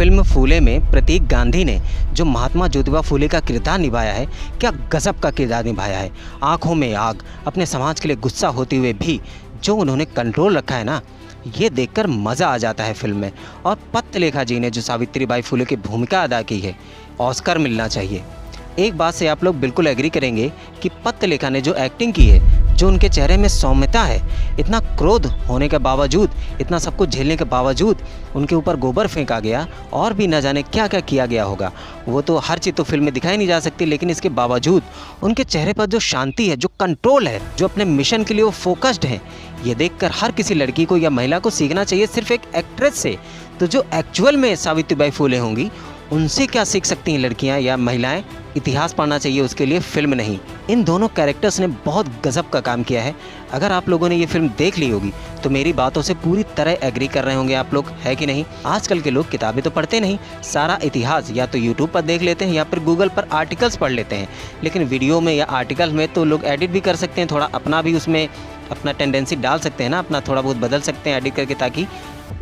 Film फूले में प्रतीक गांधी ने जो महात्मा ज्योतिबा फूले का किरदार निभाया है, क्या गजब का किरदार निभाया है। आंखों में आग, अपने समाज के लिए गुस्सा होते हुए भी जो उन्होंने कंट्रोल रखा है ना, ये देखकर मज़ा आ जाता है फिल्म में। और पत्रलेखा जी ने जो सावित्रीबाई फूले की भूमिका अदा की है, ऑस्कर मिलना चाहिए। एक बात से आप लोग बिल्कुल एग्री करेंगे कि पत्रलेखा ने जो एक्टिंग की है, जो उनके चेहरे में सौम्यता है, इतना क्रोध होने के बावजूद, इतना सब कुछ झेलने के बावजूद उनके ऊपर गोबर फेंका गया और भी न जाने क्या क्या किया गया होगा। वो तो हर चीज़ तो फिल्म में दिखाई नहीं जा सकती, लेकिन इसके बावजूद उनके चेहरे पर जो शांति है, जो कंट्रोल है, जो अपने मिशन के लिए वो फोकस्ड हैं, ये देखकर हर किसी लड़की को या महिला को सीखना चाहिए सिर्फ एक एक्ट्रेस से। तो जो एक्चुअल में सावित्रीबाई फूले होंगी, उनसे क्या सीख सकती हैं लड़कियां या महिलाएं? इतिहास पढ़ना चाहिए उसके लिए, फिल्म नहीं। इन दोनों कैरेक्टर्स ने बहुत गजब का काम किया है। अगर आप लोगों ने ये फिल्म देख ली होगी तो मेरी बातों से पूरी तरह एग्री कर रहे होंगे आप लोग, है कि नहीं। आजकल के लोग किताबें तो पढ़ते नहीं, सारा इतिहास या तो यूट्यूब पर देख लेते हैं या फिर गूगल पर आर्टिकल्स पढ़ लेते हैं। लेकिन वीडियो में या आर्टिकल में तो लोग एडिट भी कर सकते हैं, थोड़ा अपना भी उसमें अपना टेंडेंसी डाल सकते हैं ना, अपना थोड़ा बहुत बदल सकते हैं एडिट करके, ताकि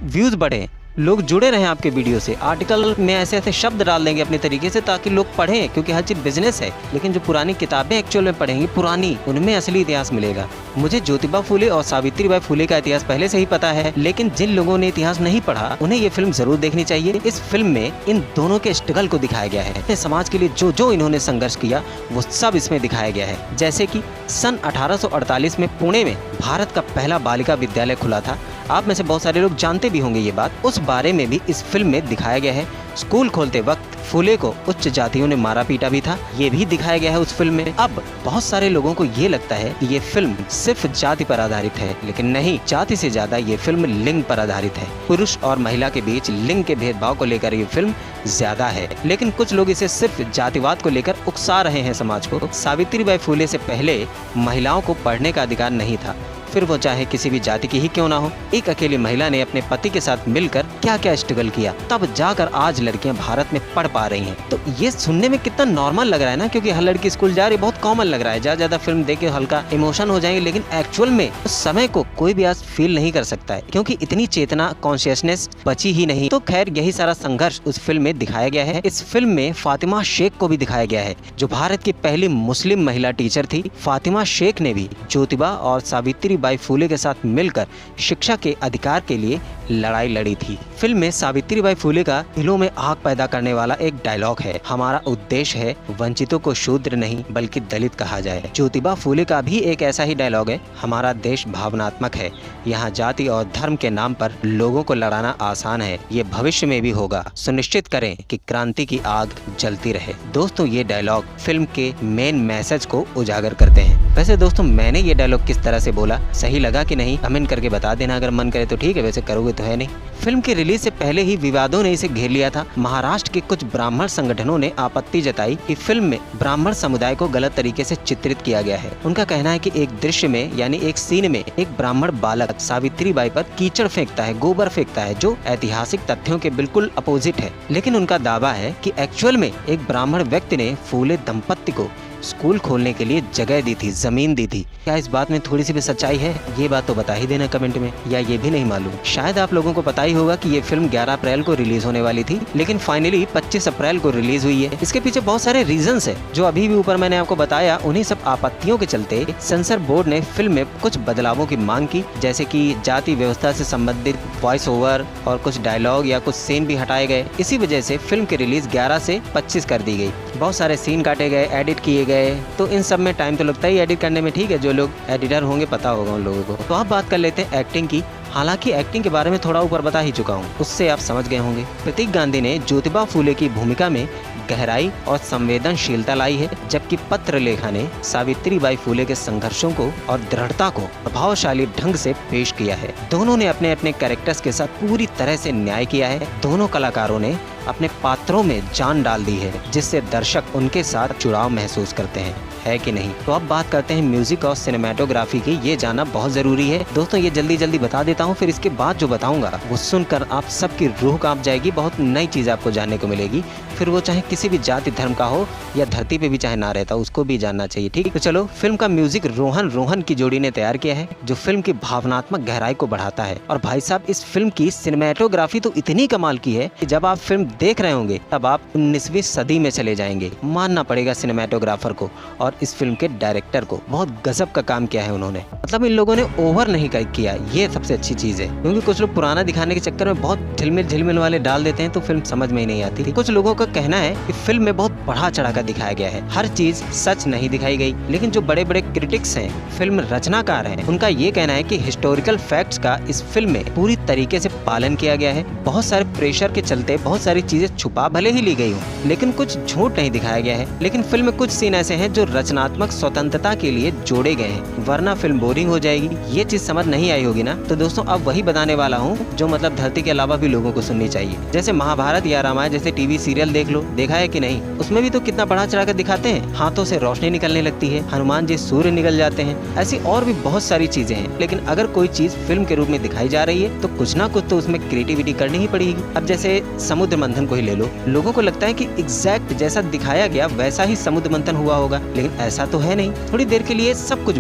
व्यूज़ बढ़े, लोग जुड़े रहें आपके वीडियो से। आर्टिकल में ऐसे ऐसे शब्द डाल देंगे अपने तरीके से ताकि लोग पढ़ें, क्योंकि हर चीज़ बिजनेस है। लेकिन जो पुरानी किताबें एक्चुअल में पढ़ेंगे, पुरानी, उनमें असली इतिहास मिलेगा। मुझे ज्योतिबा फूले और सावित्रीबाई फूले का इतिहास पहले से ही पता है, लेकिन जिन लोगों ने इतिहास नहीं पढ़ा उन्हें ये फिल्म जरूर देखनी चाहिए। इस फिल्म में इन दोनों के स्ट्रगल को दिखाया गया है। समाज के लिए जो जो इन्होंने संघर्ष किया वो सब इसमें दिखाया गया है। जैसे कि सन 1848 में पुणे में भारत का पहला बालिका विद्यालय खुला था। आप में से बहुत सारे लोग जानते भी होंगे ये बात। उस बारे में भी इस फिल्म में दिखाया गया है। स्कूल खोलते वक्त फूले को उच्च जातियों ने मारा पीटा भी था, ये भी दिखाया गया है उस फिल्म में। अब बहुत सारे लोगों को ये लगता है कि ये फिल्म सिर्फ जाति पर आधारित है, लेकिन नहीं, जाति से ज्यादा ये फिल्म लिंग पर आधारित है। पुरुष और महिला के बीच लिंग के भेदभाव को लेकर ये फिल्म ज्यादा है। लेकिन कुछ लोग इसे सिर्फ जातिवाद को लेकर उकसा रहे हैं समाज को। सावित्रीबाई फूले से पहले महिलाओं को पढ़ने का अधिकार नहीं था, फिर वो चाहे किसी भी जाति की ही क्यों ना हो। एक अकेली महिला ने अपने पति के साथ मिलकर क्या क्या स्ट्रगल किया, तब जाकर आज लड़कियां भारत में पढ़ पा रही हैं। तो ये सुनने में कितना नॉर्मल लग रहा है ना, क्योंकि हर लड़की स्कूल जा रही है, बहुत कॉमन लग रहा है। ज्यादा फिल्म देख के हल्का इमोशन हो जाएंगे, लेकिन एक्चुअल में उस समय को कोई भी आज फील नहीं कर सकता है, क्योंकि इतनी चेतना, कॉन्शियसनेस बची ही नहीं। तो खैर, यही सारा संघर्ष उस फिल्म में दिखाया गया है। इस फिल्म में फातिमा शेख को भी दिखाया गया है, जो भारत की पहली मुस्लिम महिला टीचर थी। फातिमा शेख ने भी ज्योतिबा और सावित्री बाई फूले के साथ मिलकर शिक्षा के अधिकार के लिए लड़ाई लड़ी थी। फिल्म में सावित्रीबाई फूले का दिलों में आग पैदा करने वाला एक डायलॉग है, हमारा उद्देश्य है वंचितों को शूद्र नहीं बल्कि दलित कहा जाए। ज्योतिबा फूले का भी एक ऐसा ही डायलॉग है, हमारा देश भावनात्मक है, यहाँ जाति और धर्म के नाम पर लोगों को लड़ाना आसान है, ये भविष्य में भी होगा, सुनिश्चित करें कि क्रांति की आग जलती रहे। दोस्तों, ये डायलॉग फिल्म के मेन मैसेज को उजागर करते हैं। वैसे दोस्तों, मैंने ये डायलॉग किस तरह से बोला, सही लगा कि नहीं, कमेंट करके बता देना। अगर मन करे तो ठीक है, वैसे करोगे तो है नहीं। फिल्म के रिलीज से पहले ही विवादों ने इसे घेर लिया था। महाराष्ट्र के कुछ ब्राह्मण संगठनों ने आपत्ति जताई कि फिल्म में ब्राह्मण समुदाय को गलत तरीके से चित्रित किया गया है। उनका कहना है कि एक दृश्य में, यानी एक सीन में, एक ब्राह्मण बालक सावित्रीबाई पर कीचड़ फेंकता है, गोबर फेंकता है, जो ऐतिहासिक तथ्यों के बिल्कुल अपोजिट है। लेकिन उनका दावा है कि एक्चुअल में एक ब्राह्मण व्यक्ति ने फूले दंपत्ति को स्कूल खोलने के लिए जगह दी थी, जमीन दी थी। क्या इस बात में थोड़ी सी भी सच्चाई है? ये बात तो बता ही देना कमेंट में, या ये भी नहीं मालूम। शायद आप लोगों को पता ही होगा कि ये फिल्म 11 अप्रैल को रिलीज होने वाली थी, लेकिन फाइनली 25 अप्रैल को रिलीज हुई है। इसके पीछे बहुत सारे रीजंस है, जो अभी भी ऊपर मैंने आपको बताया। उन्हीं सब आपत्तियों के चलते सेंसर बोर्ड ने फिल्म में कुछ बदलावों की मांग की, जैसे कि जाति व्यवस्था से संबंधित वॉइस ओवर और कुछ डायलॉग या कुछ सीन भी हटाए गए। इसी वजह से फिल्म की रिलीज 11 से 25 कर दी गई। बहुत सारे सीन काटे गए, एडिट किए गए, तो इन सब में टाइम तो लगता ही एडिट करने में, ठीक है, जो लोग एडिटर होंगे पता होगा उन लोगों को। तो अब बात कर लेते हैं एक्टिंग की। हालांकि एक्टिंग के बारे में थोड़ा ऊपर बता ही चुका हूँ, उससे आप समझ गए होंगे। प्रतीक गांधी ने ज्योतिबा फूले की भूमिका में गहराई और संवेदनशीलता लाई है, जबकि पत्रलेखा ने सावित्रीबाई फूले के संघर्षों को और दृढ़ता को प्रभावशाली ढंग से पेश किया है। दोनों ने अपने अपने कैरेक्टर्स के साथ पूरी तरह से न्याय किया है। दोनों कलाकारों ने अपने पात्रों में जान डाल दी है, जिससे दर्शक उनके साथ जुड़ाव महसूस करते हैं। है कि नहीं। तो अब बात करते हैं म्यूजिक और सिनेमेटोग्राफी की, ये जानना बहुत जरूरी है दोस्तों। ये जल्दी जल्दी बता देता हूँ, फिर इसके बाद जो बताऊंगा वो सुनकर आप सबकी रूह कांप जाएगी। बहुत नई चीज आपको जानने को मिलेगी, फिर वो चाहे किसी भी जाति धर्म का हो या धरती पे भी चाहे ना रहता, उसको भी जानना चाहिए। ठीक है, तो चलो, फिल्म का म्यूजिक रोहन रोहन की जोड़ी ने तैयार किया है, जो फिल्म की भावनात्मक गहराई को बढ़ाता है। और भाई साहब, इस फिल्म की सिनेमेटोग्राफी तो इतनी कमाल की है कि जब आप फिल्म देख रहे होंगे तब आप 19वीं सदी में चले जाएंगे। मानना पड़ेगा सिनेमेटोग्राफर को और इस फिल्म के डायरेक्टर को, बहुत गजब का काम किया है उन्होंने। मतलब इन लोगों ने ओवर नहीं किया, ये सबसे अच्छी चीज है। क्योंकि कुछ लोग पुराना दिखाने के चक्कर में बहुत झिलमिल वाले डाल देते हैं तो फिल्म समझ में ही नहीं आती। कुछ लोगों का कहना है कि फिल्म में बहुत बढ़ा चढ़ा कर दिखाया गया है, हर चीज सच नहीं दिखाई गई। लेकिन जो बड़े बड़े क्रिटिक्स हैं, फिल्म रचनाकार हैं, उनका ये कहना है कि हिस्टोरिकल फैक्ट्स का इस फिल्म में पूरी तरीके से पालन किया गया है। बहुत सारे प्रेशर के चलते बहुत सारी चीजें छुपा भले ही ली गई हो, लेकिन कुछ झूठ नहीं दिखाया गया है। लेकिन फिल्म में कुछ सीन ऐसे हैं जो रचनात्मक स्वतंत्रता के लिए जोड़े गए हैं, वरना फिल्म बोरिंग हो जाएगी। ये चीज समझ नहीं आई होगी ना। तो दोस्तों, अब वही बताने वाला हूँ जो मतलब धरती के अलावा भी लोगों को सुननी चाहिए। जैसे महाभारत या रामायण जैसे टीवी सीरियल देख लो, देखा है कि नहीं? उसमें भी तो कितना बढ़ा चढ़ा कर दिखाते हैं, हाथों से रोशनी निकलने लगती है, हनुमान जी सूर्य निकल जाते हैं, ऐसी और भी बहुत सारी चीजें हैं। लेकिन अगर कोई चीज फिल्म के रूप में दिखाई जा रही है तो कुछ ना कुछ तो उसमें क्रिएटिविटी करनी ही पड़ेगी। अब जैसे समुद्र मंथन को ही ले लो, लोगों को लगता है कि एग्जैक्ट जैसा दिखाया गया वैसा ही समुद्र मंथन हुआ होगा, लेकिन ऐसा तो है नहीं। थोड़ी देर के लिए सब कुछ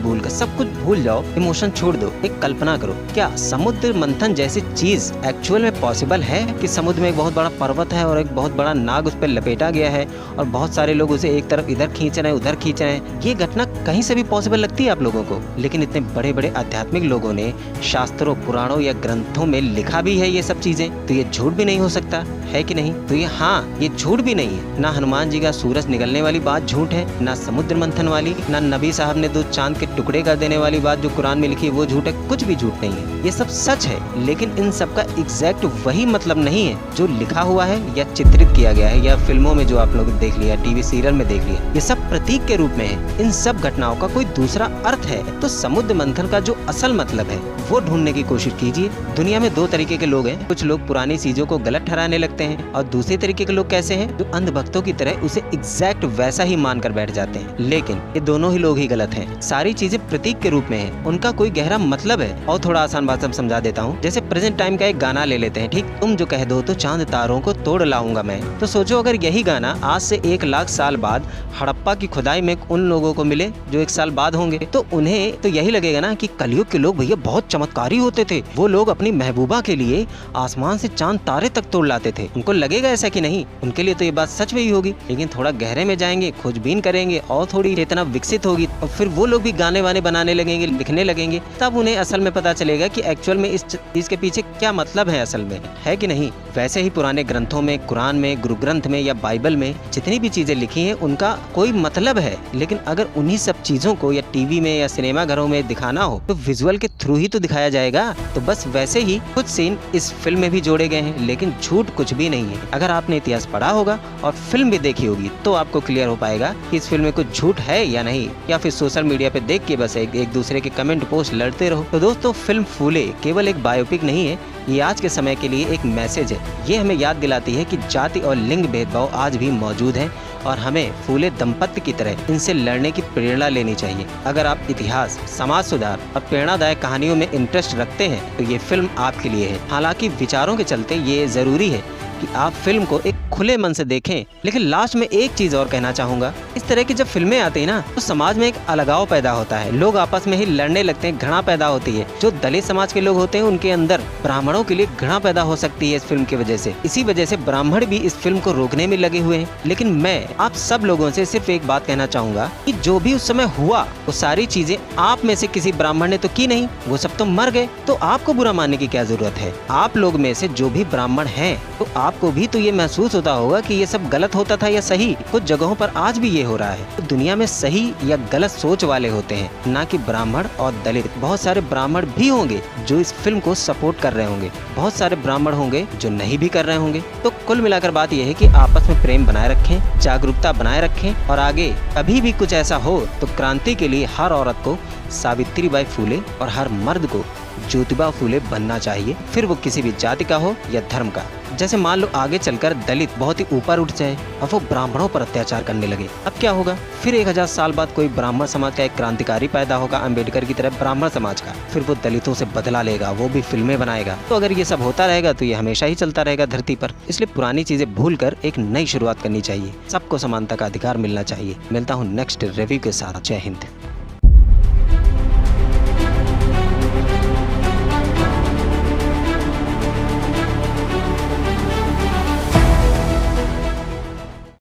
भूल जाओ, इमोशन छोड़ दो, एक कल्पना करो, क्या समुद्र मंथन जैसी चीज एक्चुअल में पॉसिबल है कि समुद्र में एक बहुत बड़ा पर्वत है और एक बहुत बड़ा नाग उस पर लपेटा गया है और बहुत सारे लोग उसे एक तरफ इधर खींच रहे हैं उधर खींच रहे हैं। ये घटना कहीं से भी पॉसिबल लगती है आप लोगों को? लेकिन इतने बड़े बड़े आध्यात्मिक लोगों ने शास्त्रों, पुराणों या ग्रंथों में लिखा भी है ये सब चीजें, तो ये झूठ भी नहीं हो सकता है कि नहीं? तो ये झूठ भी नहीं है। ना हनुमान जी का सूरज निकलने वाली बात झूठ है, ना समुद्र मंथन वाली, ना नबी साहब ने 2 चांद के टुकड़े कर देने वाली बात जो कुरान में लिखी है वो झूठ है। कुछ भी झूठ नहीं है, ये सब सच है। लेकिन इन सब का एग्जैक्ट वही मतलब नहीं है जो लिखा हुआ है या चित्रित किया गया है या फिल्मों में जो आप लोग देख लिया, टीवी सीरियल में देख लिया। ये सब प्रतीक के रूप में है। इन सब घटनाओं का कोई दूसरा अर्थ है तो समुद्र मंथन का जो असल मतलब है वो ढूंढने की कोशिश कीजिए। दुनिया में 2 तरीके के लोग हैं, कुछ लोग पुरानी चीजों को गलत ठहराने लगते हैं और दूसरे तरीके के लोग कैसे हैं, जो अंधभक्तों की तरह उसे एग्जैक्ट वैसा ही मानकर बैठ जाते हैं। लेकिन ये दोनों ही लोग ही गलत हैं। सारी चीजें प्रतीक के रूप में है, उनका कोई गहरा मतलब है। और थोड़ा आसान भाषा में समझा देता हूँ। जैसे प्रेजेंट टाइम का एक गाना ले लेते हैं, ठीक? तुम जो कह दो तो चांद तारों को तोड़ लाऊंगा मैं। तो सोचो अगर यही गाना आज से 1 लाख साल बाद हड़प्पा की खुदाई में उन लोगों को मिले जो 1 साल बाद होंगे, तो उन्हें तो यही लगेगा ना कि कलयुग के लोग भैया बहुत चमत्कारी होते थे, वो लोग अपनी महबूबा के लिए आसमान से चांद तारे तक तोड़ लाते थे। उनको लगेगा ऐसा कि नहीं? उनके लिए तो ये बात सच भी होगी। लेकिन थोड़ा गहरे में जाएंगे, खोजबीन करेंगे और थोड़ी चेतना विकसित होगी और फिर वो लोग भी गाने वाने बनाने लगेंगे, लिखने लगेंगे, तब उन्हें असल में पता चलेगा कि एक्चुअल में इस चीज के पीछे क्या मतलब है असल में, है कि नहीं? वैसे ही पुराने ग्रंथों में, कुरान में, गुरु ग्रंथ में या बाइबल में जितनी भी चीजें लिखी हैं उनका कोई मतलब है। लेकिन अगर उन्हीं सब चीजों को या टीवी में या सिनेमा घरों में दिखाना हो तो विजुअल के थ्रू ही तो दिखाया जाएगा। तो बस वैसे ही कुछ सीन इस फिल्म में भी जोड़े गए हैं, लेकिन झूठ कुछ भी नहीं है। अगर आपने इतिहास पढ़ा होगा और फिल्म भी देखी होगी तो आपको क्लियर हो पाएगा कि इस फिल्म में कुछ झूठ है या नहीं, या फिर सोशल मीडिया पे देख के बस एक दूसरे के कमेंट पोस्ट लड़ते रहो। तो दोस्तों, फिल्म फूले केवल एक बायोपिक नहीं है, ये आज के समय के लिए एक मैसेज है। ये हमें याद दिलाती है कि जाति और लिंग भेदभाव आज भी मौजूद है और हमें फूले दंपत्ति की तरह इनसे लड़ने की प्रेरणा लेनी चाहिए। अगर आप इतिहास, समाज सुधार और प्रेरणादायक कहानियों में इंटरेस्ट रखते हैं तो ये फिल्म आपके लिए है। हालांकि विचारों के चलते ये जरूरी है कि आप फिल्म को एक खुले मन से देखें। लेकिन लास्ट में एक चीज और कहना चाहूंगा, इस तरह की जब फिल्में आती है ना तो समाज में एक अलगाव पैदा होता है, लोग आपस में ही लड़ने लगते हैं, घृणा पैदा होती है। जो दलित समाज के लोग होते हैं उनके अंदर ब्राह्मणों के लिए घृणा पैदा हो सकती है इस फिल्म की वजह से। इसी वजह से ब्राह्मण भी इस फिल्म को रोकने में लगे हुए हैं। लेकिन मैं आप सब लोगों से सिर्फ एक बात कहना चाहूंगा कि जो भी उस समय हुआ वो सारी चीजें आप में से किसी ब्राह्मण ने तो की नहीं, वो सब तो मर गए, तो आपको बुरा मानने की क्या जरूरत है? आप लोग में से जो भी ब्राह्मण हैं तो आपको भी तो ये महसूस होता होगा कि ये सब गलत होता था या सही। कुछ जगहों पर आज भी ये हो रहा है। तो दुनिया में सही या गलत सोच वाले होते हैं, ना कि ब्राह्मण और दलित। बहुत सारे ब्राह्मण भी होंगे जो इस फिल्म को सपोर्ट कर रहे होंगे, बहुत सारे ब्राह्मण होंगे जो नहीं भी कर रहे होंगे। तो कुल मिलाकर बात यह है कि आपस में प्रेम बनाए रखें, जागरूकता बनाए रखें और आगे कभी भी कुछ ऐसा हो तो क्रांति के लिए हर औरत को सावित्रीबाई फूले और हर मर्द को ज्योतिबा फूले बनना चाहिए, फिर वो किसी भी जाति का हो या धर्म का। जैसे मान लो आगे चलकर दलित बहुत ही ऊपर उठ जाए और वो ब्राह्मणों पर अत्याचार करने लगे, अब क्या होगा? फिर 1000 साल बाद कोई ब्राह्मण समाज का एक क्रांतिकारी पैदा होगा, अम्बेडकर की तरह ब्राह्मण समाज का, फिर वो दलितों से बदला लेगा, वो भी फिल्में बनाएगा। तो अगर ये सब होता रहेगा तो ये हमेशा ही चलता रहेगा धरती पर। इसलिए पुरानी चीजें भूलकर एक नई शुरुआत करनी चाहिए। सबको समानता का अधिकार मिलना चाहिए। मिलता हूँ नेक्स्ट रिव्यू के साथ। जय हिंद।